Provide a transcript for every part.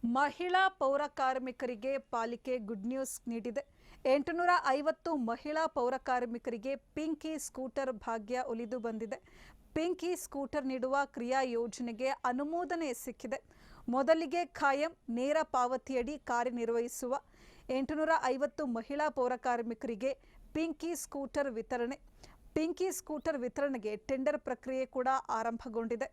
ಮಹಿಳಾ ಪೌರ ಕಾರ್ಮಿಕರಿಗೆ ಪಾಲಿಕೆ ಗುಡ್ ನ್ಯೂಸ್ ನೀಡಿದೆ. 850 ಮಹಿಳಾ ಪೌರ ಕಾರ್ಮಿಕರಿಗೆ ಪಿಂಕಿ ಸ್ಕೂಟರ್ ಭಾಗ್ಯ ಒಲಿದು ಬಂದಿದೆ. ಪಿಂಕಿ ಸ್ಕೂಟರ್ ನೀಡುವ ಕ್ರಿಯಾ ಯೋಜನೆಗೆ ಅನುಮೋದನೆ ಸಿಕ್ಕಿದೆ. ಮೊದಲಿಗೆ ಖಾಯಂ ನೇರ ಪಾವತಿಯಡಿ ಕಾರ್ಯನಿರ್ವಹಿಸುವ 850 ಮಹಿಳಾ ಪೌರ ಕಾರ್ಮಿಕರಿಗೆ ಪಿಂಕಿ ಸ್ಕೂಟರ್ ವಿತರಣೆ. ಪಿಂಕಿ ಸ್ಕೂಟರ್ ವಿತರಣೆಗೆ ಟೆಂಡರ್ ಪ್ರಕ್ರಿಯೆ ಕೂಡ ಆರಂಭಗೊಂಡಿದೆ.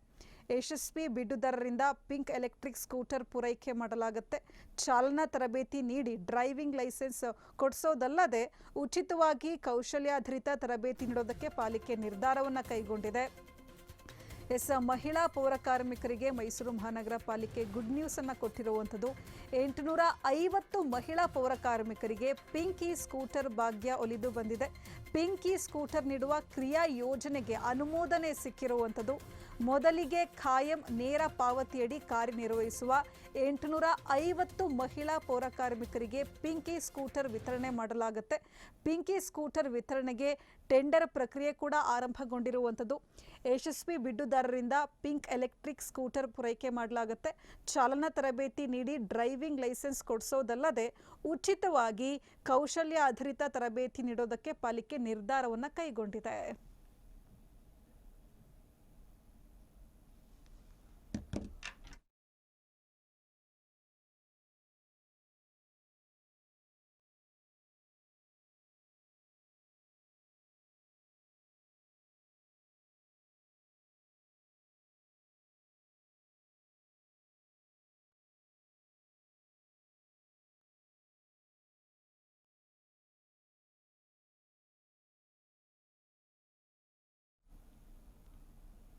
ಯಶಸ್ವಿ ಬಿಡುದರರಿಂದ ಪಿಂಕ್ ಎಲೆಕ್ಟ್ರಿಕ್ ಸ್ಕೂಟರ್ ಪೂರೈಕೆ ಮಾಡಲಾಗುತ್ತೆ. ಚಾಲನಾ ತರಬೇತಿ ನೀಡಿ ಡ್ರೈವಿಂಗ್ ಲೈಸೆನ್ಸ್ ಕೊಡಿಸೋದಲ್ಲದೆ ಉಚಿತವಾಗಿ ಕೌಶಲ್ಯಾಧಾರಿತ ತರಬೇತಿ ನೀಡೋದಕ್ಕೆ ಪಾಲಿಕೆ ನಿರ್ಧಾರವನ್ನು ಕೈಗೊಂಡಿದೆ. ಮಹಿಳಾ ಪೌರ ಕಾರ್ಮಿಕರಿಗೆ ಮೈಸೂರು ಮಹಾನಗರ ಪಾಲಿಕೆ ಗುಡ್ ನ್ಯೂಸ್ ಅನ್ನು ಕೊಟ್ಟಿರುವಂಥದ್ದು. 850 ಮಹಿಳಾ ಪೌರ ಕಾರ್ಮಿಕರಿಗೆ ಪಿಂಕಿ ಸ್ಕೂಟರ್ ಭಾಗ್ಯ ಒಲಿದು ಬಂದಿದೆ. ಪಿಂಕಿ ಸ್ಕೂಟರ್ ನೀಡುವ ಕ್ರಿಯಾ ಯೋಜನೆಗೆ ಅನುಮೋದನೆ ಸಿಕ್ಕಿರುವಂಥದ್ದು. ಮೊದಲಿಗೆ ಖಾಯಂ ನೇರ ಪಾವತಿಯಡಿ ಕಾರ್ಯನಿರ್ವಹಿಸುವ 850 ಮಹಿಳಾ ಪೌರ ಕಾರ್ಮಿಕರಿಗೆ ಪಿಂಕಿ ಸ್ಕೂಟರ್ ವಿತರಣೆ ಮಾಡಲಾಗುತ್ತೆ. ಪಿಂಕಿ ಸ್ಕೂಟರ್ ವಿತರಣೆಗೆ ಟೆಂಡರ್ ಪ್ರಕ್ರಿಯೆ ಕೂಡ ಆರಂಭಗೊಂಡಿರುವಂಥದ್ದು. ಯಶಸ್ವಿ ಬಿಡುದಾರರಿಂದ ಪಿಂಕ್ ಎಲೆಕ್ಟ್ರಿಕ್ ಸ್ಕೂಟರ್ ಪೂರೈಕೆ ಮಾಡಲಾಗುತ್ತೆ. ಚಾಲನಾ ತರಬೇತಿ ನೀಡಿ ಡ್ರೈವಿಂಗ್ ಲೈಸೆನ್ಸ್ ಕೊಡಿಸೋದಲ್ಲದೆ ಉಚಿತವಾಗಿ ಕೌಶಲ್ಯ ಆಧಾರಿತ ತರಬೇತಿ ನೀಡೋದಕ್ಕೆ ಪಾಲಿಕೆ ನಿರ್ಧಾರವನ್ನು ಕೈಗೊಂಡಿದೆ.